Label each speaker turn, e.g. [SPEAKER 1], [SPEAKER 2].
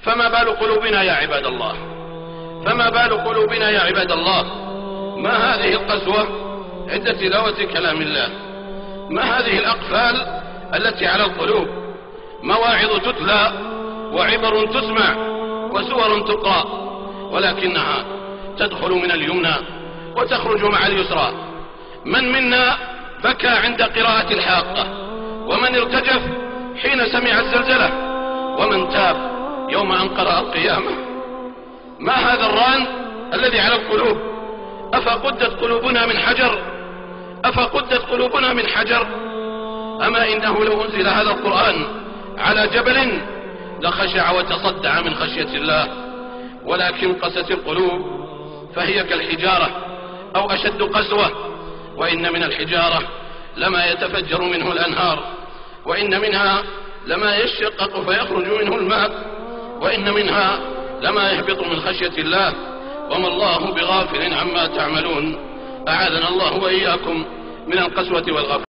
[SPEAKER 1] فما بال قلوبنا يا عباد الله؟ فما بال قلوبنا يا عباد الله؟ ما هذه القسوة عند تلاوة كلام الله؟ ما هذه الأقفال التي على القلوب؟ مواعظ تتلى وعبر تسمع وسور تقرأ، ولكنها تدخل من اليمنى وتخرج مع اليسرى. من منا بكى عند قراءة الحاقة؟ ومن ارتجف حين سمع الزلزلة؟ ومن تاب يوم أن قرأ القيامة؟ ما هذا الران الذي على القلوب؟ أفقدت قلوبنا من حجر؟ أفقدت قلوبنا من حجر؟ أما إنه لو أنزل هذا القرآن على جبل لخشع وتصدع من خشية الله، ولكن قست القلوب فهي كالحجارة أو أشد قسوة. وإن من الحجارة لما يتفجر منه الأنهار، وإن منها لما يشقق فيخرج منه الماء، وإن منها لما يهبط من خشية الله، وما الله بغافل عما تعملون. أعاذنا الله وإياكم من القسوة والغفلة.